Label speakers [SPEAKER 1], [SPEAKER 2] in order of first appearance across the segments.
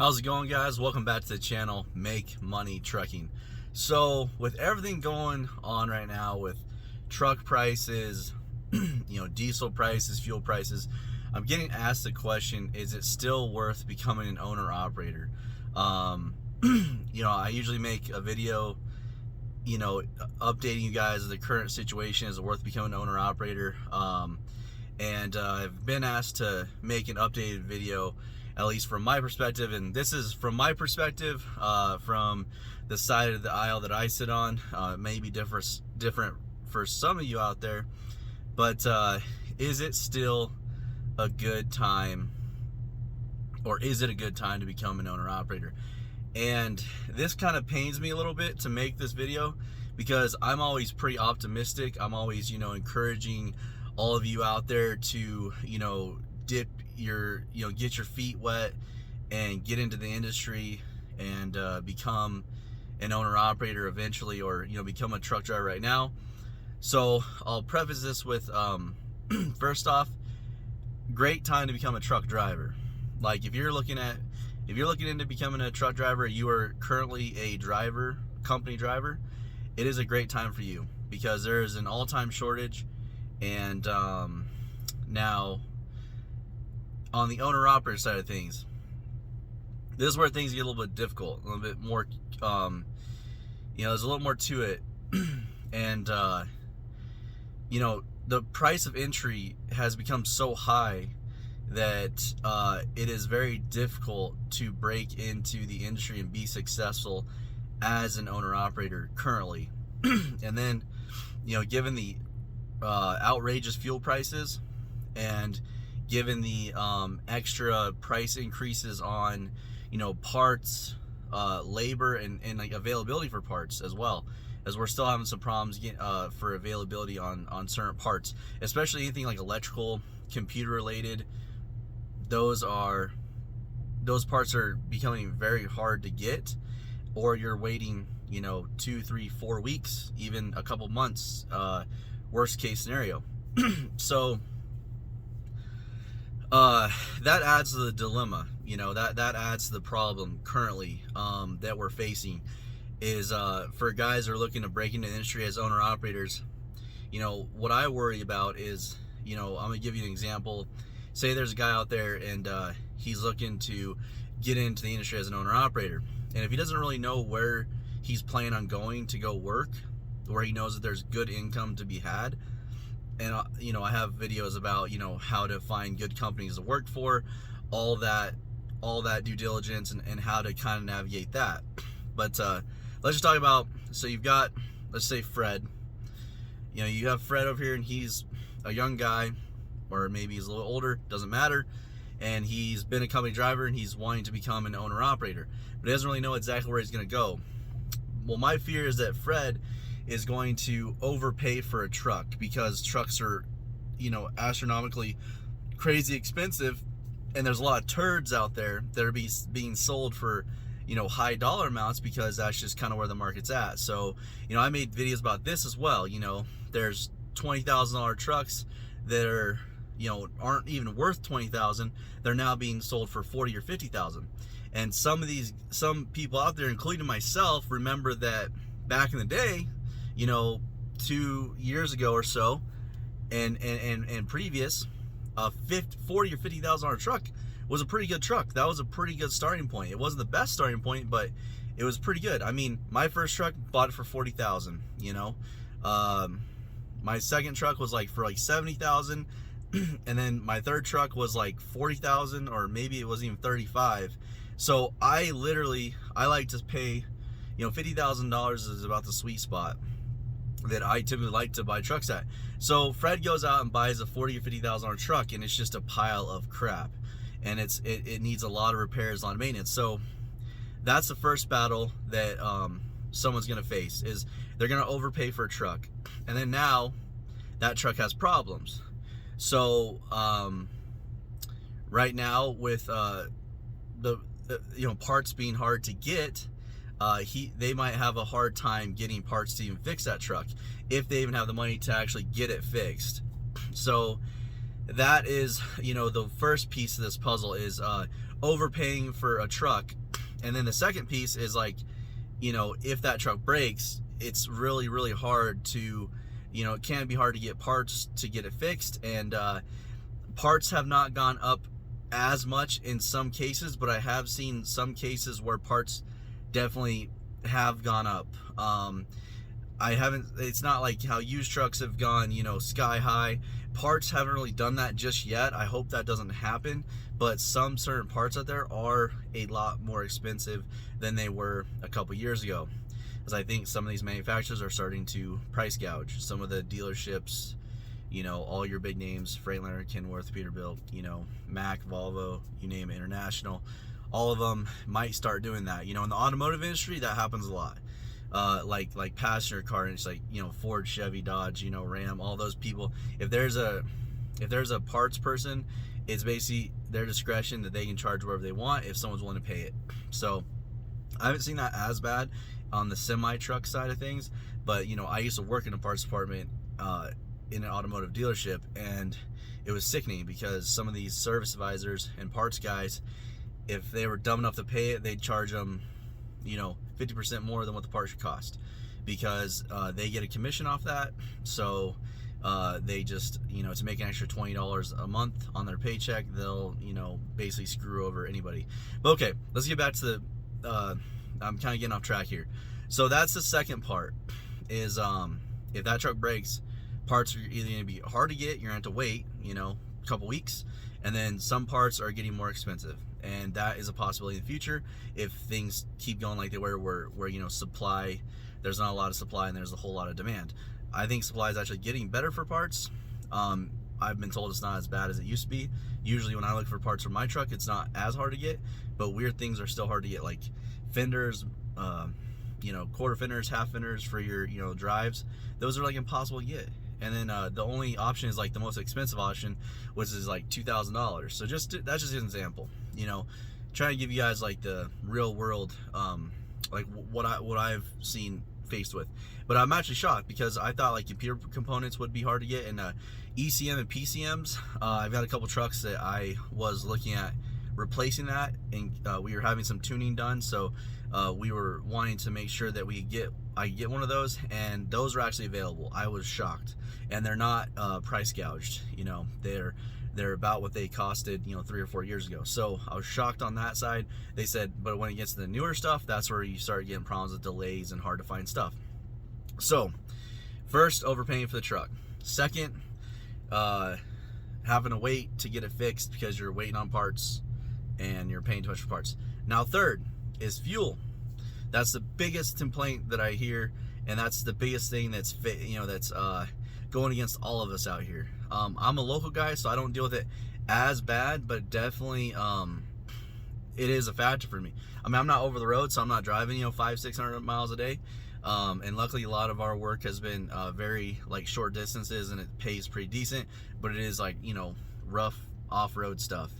[SPEAKER 1] How's it going, guys? Welcome back to the channel, Make Money Trucking. So with everything going on right now with truck prices, diesel prices, fuel prices, I'm getting asked the question, is it still worth becoming an owner operator? I usually make a video, updating you guys of the current situation. Is it worth becoming an owner operator? I've been asked to make an updated video, at least from my perspective, and this is from my perspective, from the side of the aisle that I sit on. It may be different for some of you out there, but is it still a good time, or is it a good time to become an owner operator? And this kind of pains me a little bit to make this video, because I'm always pretty optimistic. I'm always, encouraging all of you out there to, get your feet wet and get into the industry and become an owner operator eventually, or become a truck driver right now. So I'll preface this with first off, great time to become a truck driver. Like if you're looking into becoming a truck driver, you are currently a company driver, it is a great time for you, because there is an all-time shortage. And now on the owner operator side of things, this is where things get a little bit difficult, a little bit more, there's a little more to it. And, the price of entry has become so high that it is very difficult to break into the industry and be successful as an owner operator currently. And then, given the outrageous fuel prices, and given the extra price increases on parts, labor, and like availability for parts, as well as we're still having some problems for availability on certain parts, especially anything like electrical, computer related. Those parts are becoming very hard to get, or you're waiting 2, 3, 4 weeks, even a couple months, worst case scenario. So that adds to the dilemma, that adds to the problem currently that we're facing, is for guys who are looking to break into the industry as owner operators. What I worry about is, I'm gonna give you an example. Say there's a guy out there and he's looking to get into the industry as an owner operator, and if he doesn't really know where he's planning on going to go work, where he knows that there's good income to be had, and I have videos about how to find good companies to work for, all that due diligence, and how to kind of navigate that. But let's just talk about, so you've got, let's say Fred. You have Fred over here, and he's a young guy, or maybe he's a little older, doesn't matter, and he's been a company driver and he's wanting to become an owner operator, but he doesn't really know exactly where he's going to go. Well, my fear is that Fred is going to overpay for a truck, because trucks are, astronomically crazy expensive, and there's a lot of turds out there that are being sold for, high dollar amounts, because that's just kind of where the market's at. So, I made videos about this as well. There's $20,000 trucks that are, aren't even worth $20,000. They're now being sold for $40,000 or $50,000. And some people out there, including myself, remember that back in the day, 2 years ago or so, and previous, a $40,000 or $50,000 truck was a pretty good truck. That was a pretty good starting point. It wasn't the best starting point, but it was pretty good. I mean, my first truck, bought it for $40,000. My second truck was for $70,000, and then my third truck was $40,000, or maybe it was even $35,000. So I like to pay, $50,000 is about the sweet spot that I typically like to buy trucks at. So Fred goes out and buys a $40,000 or $50,000 truck, and it's just a pile of crap, and it needs a lot of repairs, a lot of maintenance. So that's the first battle that someone's gonna face, is they're gonna overpay for a truck, and then now that truck has problems. So right now, with the parts being hard to get, they might have a hard time getting parts to even fix that truck, if they even have the money to actually get it fixed. So that is, the first piece of this puzzle is overpaying for a truck. And then the second piece is like, if that truck breaks, it's really, really hard to, it can be hard to get parts to get it fixed. And parts have not gone up as much in some cases, but I have seen some cases where parts definitely have gone up. It's not like how used trucks have gone, sky high. Parts haven't really done that just yet. I hope that doesn't happen, but some certain parts out there are a lot more expensive than they were a couple years ago, because I think some of these manufacturers are starting to price gouge. Some of the dealerships, all your big names, Freightliner, Kenworth, Peterbilt, Mack, Volvo, you name it, International, all of them might start doing that. In the automotive industry, that happens a lot. Like passenger car, and it's like, Ford, Chevy, Dodge, Ram, all those people. If there's a parts person, it's basically their discretion that they can charge whatever they want if someone's willing to pay it. So I haven't seen that as bad on the semi truck side of things, but I used to work in a parts department in an automotive dealership, and it was sickening because some of these service advisors and parts guys, if they were dumb enough to pay it, they'd charge them 50% more than what the part should cost, because they get a commission off that. So they just, to make an extra $20 a month on their paycheck, they'll, basically screw over anybody. But okay, let's get back to the, I'm kind of getting off track here. So that's the second part is, if that truck breaks, parts are either going to be hard to get, you're going to have to wait, a couple weeks, and then some parts are getting more expensive. And that is a possibility in the future if things keep going like they were, where supply, there's not a lot of supply and there's a whole lot of demand. I think supply is actually getting better for parts. I've been told it's not as bad as it used to be. Usually when I look for parts for my truck, it's not as hard to get, but weird things are still hard to get, like fenders, quarter fenders, half fenders for your, drives. Those are like impossible to get. And then the only option is like the most expensive option, which is like $2,000. So that's just an example. Trying to give you guys like the real world, like what I've seen faced with. But I'm actually shocked because I thought like computer components would be hard to get, and ECM and PCMs. I've got a couple trucks that I was looking at replacing that, and we were having some tuning done, so we were wanting to make sure that I get one of those, and those are actually available. I was shocked, and they're not price gouged. They're about what they costed 3 or 4 years ago. So I was shocked on that side. They said, but when it gets to the newer stuff, that's where you start getting problems with delays and hard to find stuff. So first, overpaying for the truck. Second, having to wait to get it fixed because you're waiting on parts and you're paying too much for parts. Now third is fuel. That's the biggest complaint that I hear, and that's the biggest thing that's going against all of us out here. I'm a local guy, so I don't deal with it as bad, but definitely it is a factor for me. I mean, I'm not over the road, so I'm not driving 500-600 miles a day, and luckily a lot of our work has been very like short distances, and it pays pretty decent, but it is like rough off-road stuff,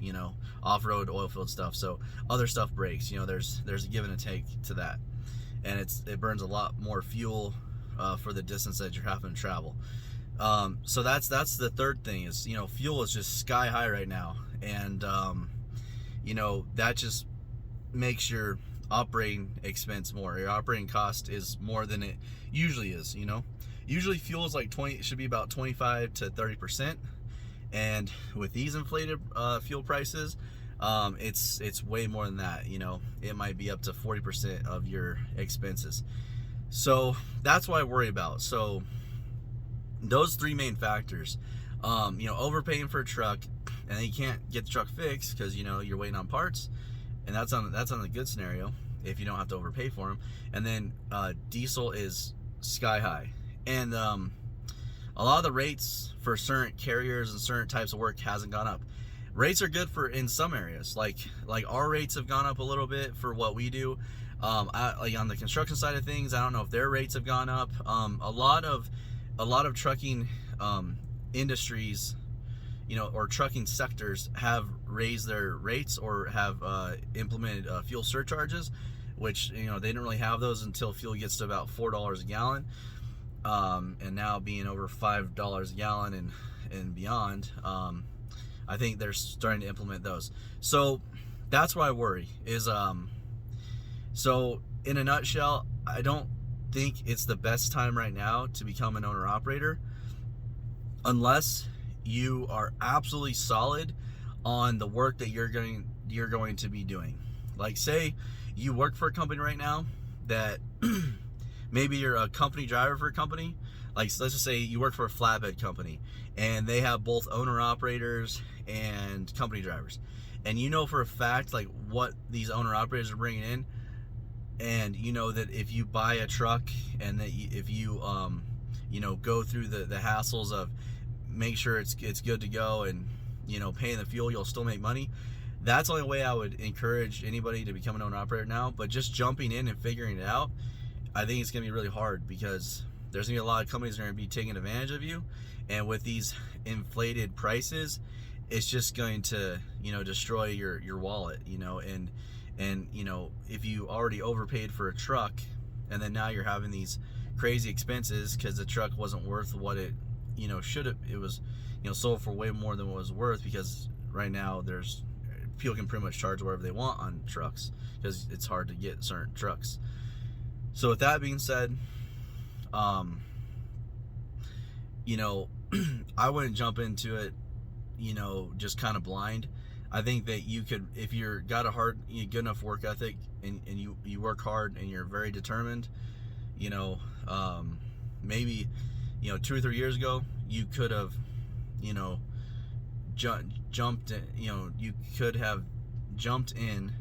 [SPEAKER 1] off-road oil field stuff. So other stuff breaks, there's a give and a take to that, and it burns a lot more fuel for the distance that you're having to travel. So that's the third thing is, fuel is just sky high right now, and that just makes your operating expense more. Your operating cost is more than it usually is. Usually fuel is like it should be about 25 to 30%. And with these inflated fuel prices, it's way more than that. It might be up to 40% of your expenses. So that's what I worry about. So those three main factors, overpaying for a truck, and then you can't get the truck fixed because you're waiting on parts, and that's on the good scenario if you don't have to overpay for them. And then diesel is sky high, and a lot of the rates for certain carriers and certain types of work hasn't gone up. Rates are good in some areas, like our rates have gone up a little bit for what we do. Like on the construction side of things, I don't know if their rates have gone up. A lot of trucking industries, or trucking sectors have raised their rates or have implemented fuel surcharges, which they didn't really have those until fuel gets to about $4 a gallon. And now being over $5 a gallon and beyond, I think they're starting to implement those. So that's why I worry is, so in a nutshell, I don't think it's the best time right now to become an owner operator unless you are absolutely solid on the work that you're going to be doing. Like, say you work for a company right now that maybe you're a company driver for a company. Like, let's just say you work for a flatbed company and they have both owner operators and company drivers, and you know for a fact like what these owner operators are bringing in, and you know that if you buy a truck and that if you go through the hassles of make sure it's good to go and paying the fuel, you'll still make money. That's the only way I would encourage anybody to become an owner operator now. But just jumping in and figuring it out, I think it's going to be really hard, because there's going to be a lot of companies that are going to be taking advantage of you, and with these inflated prices, it's just going to destroy your wallet, and if you already overpaid for a truck and then now you're having these crazy expenses because the truck wasn't worth what it should have, it was sold for way more than what it was worth, because right now there's people can pretty much charge whatever they want on trucks because it's hard to get certain trucks. So with that being said, I wouldn't jump into it just kind of blind. I think that you could, if you're got a good enough work ethic and you work hard and you're very determined, maybe 2 or 3 years ago you could have jumped in, you could have jumped in,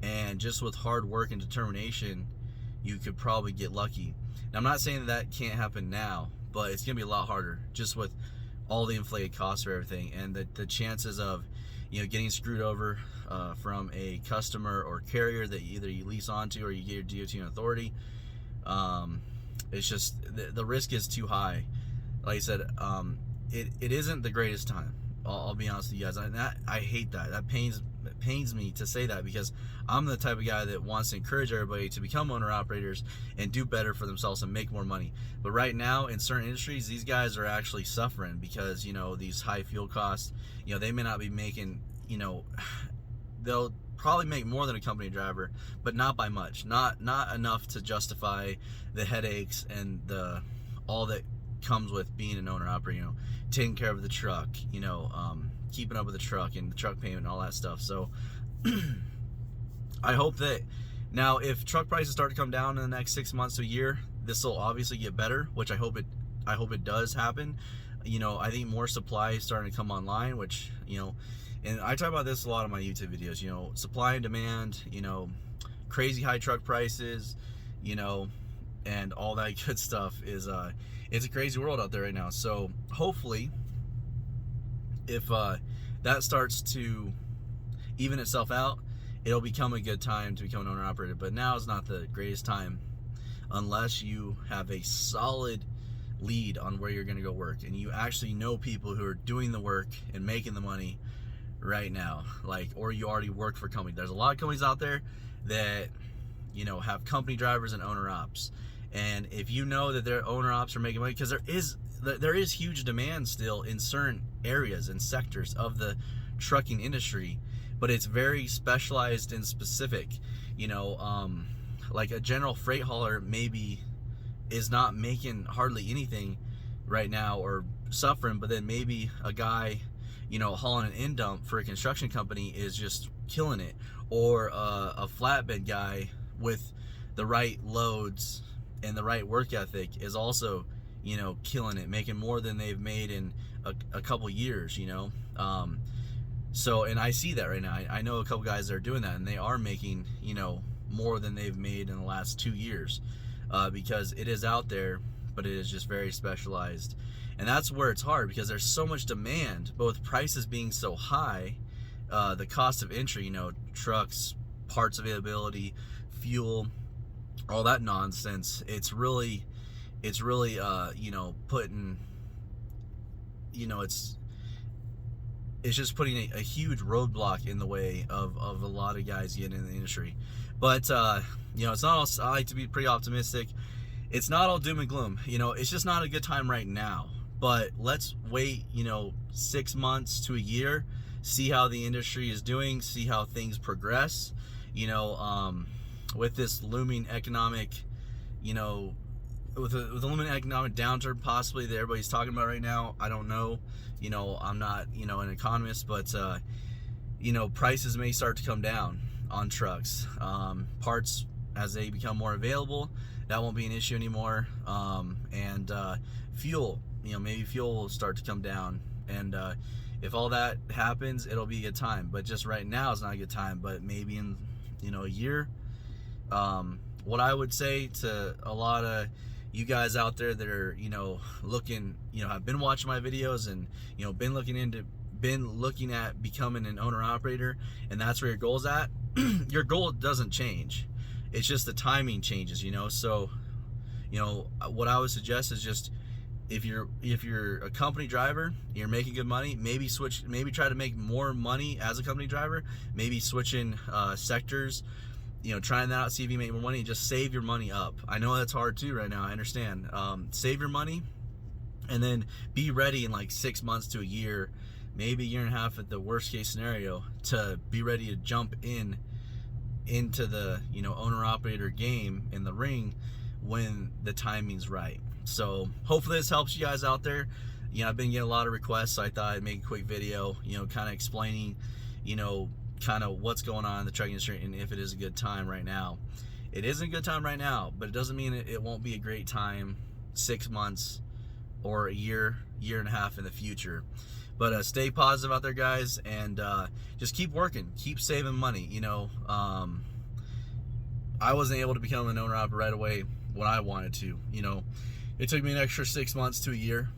[SPEAKER 1] and just with hard work and determination you could probably get lucky. Now, I'm not saying that can't happen now, but it's gonna be a lot harder just with all the inflated costs for everything, and the chances of getting screwed over from a customer or carrier that either you lease onto or you get your DOT and authority. It's just the risk is too high. Like I said, it isn't the greatest time. I'll be honest with you guys. I hate that. That pains me to say that, because I'm the type of guy that wants to encourage everybody to become owner operators and do better for themselves and make more money. But right now in certain industries, these guys are actually suffering because these high fuel costs. They may not be making, they'll probably make more than a company driver, but not by much, not enough to justify the headaches and all that comes with being an owner operator, taking care of the truck, keeping up with the truck and the truck payment and all that stuff. So I hope that now, if truck prices start to come down in the next 6 months to a year, this will obviously get better, which I hope it does happen. I think more supply is starting to come online, which, and I talk about this a lot in my YouTube videos, supply and demand, crazy high truck prices, and all that good stuff is, it's a crazy world out there right now. So hopefully, if that starts to even itself out, it'll become a good time to become an owner operator. But now is not the greatest time unless you have a solid lead on where you're going to go work, and you actually know people who are doing the work and making the money right now, or you already work for a company. There's a lot of companies out there that have company drivers and owner ops, and if you know that their owner ops are making money, because there is huge demand still in certain areas and sectors of the trucking industry, but it's very specialized and specific. Like a general freight hauler maybe is not making hardly anything right now or suffering, but then maybe a guy hauling an end dump for a construction company is just killing it, or a flatbed guy with the right loads and the right work ethic is also killing it, making more than they've made in a couple years. So, and I see that right now. I know a couple guys that are doing that, and they are making more than they've made in the last 2 years, because it is out there, but it is just very specialized. And that's where it's hard, because there's so much demand, but with prices being so high, the cost of entry, trucks, parts availability, fuel, all that nonsense, it's really putting, it's just putting a huge roadblock in the way of a lot of guys getting in the industry. But it's not all, I like to be pretty optimistic. It's not all doom and gloom. It's just not a good time right now But let's wait, 6 months to a year, see how the industry is doing, see how things progress, with this looming economic, with a looming economic downturn possibly that everybody's talking about right now. I don't know. I'm not, an economist, but, prices may start to come down on trucks. Parts, as they become more available, that won't be an issue anymore. And fuel, maybe fuel will start to come down. And if all that happens, it'll be a good time. But just right now is not a good time. But maybe in, a year. What I would say to a lot of you guys out there that are, looking, have been watching my videos and, been looking at becoming an owner operator, and that's where your goal's at. Your goal doesn't change. It's just the timing changes, So, what I would suggest is just, if you're a company driver, you're making good money, maybe try to make more money as a company driver, maybe switching sectors, trying that out, see if you make more money. Just save your money up. I know that's hard too right now, I understand. Save your money, and then be ready in like 6 months to a year, maybe a year and a half at the worst case scenario, to be ready to jump into the owner operator game in the ring when the timing's right. So hopefully this helps you guys out there. I've been getting a lot of requests, so I thought I'd make a quick video, kind of explaining, kind of what's going on in the trucking industry and if it is a good time right now. It isn't a good time right now, but it doesn't mean it won't be a great time 6 months or a year and a half in the future. But stay positive out there, guys, and just keep working, keep saving money. I wasn't able to become an owner operator right away when I wanted to. It took me an extra 6 months to a year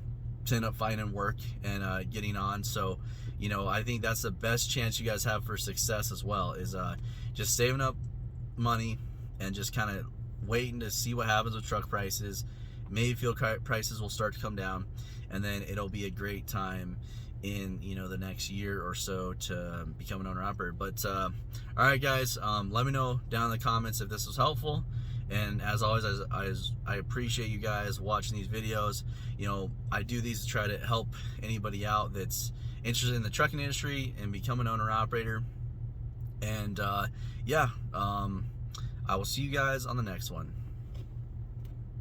[SPEAKER 1] to end up finding work and getting on. So, I think that's the best chance you guys have for success as well, is just saving up money and just kind of waiting to see what happens with truck prices. Maybe fuel prices will start to come down, and then it'll be a great time in the next year or so to become an owner operator. But all right, guys, let me know down in the comments if this was helpful. And as always, I appreciate you guys watching these videos. I do these to try to help anybody out that's interested in the trucking industry and become an owner operator. And yeah, I will see you guys on the next one.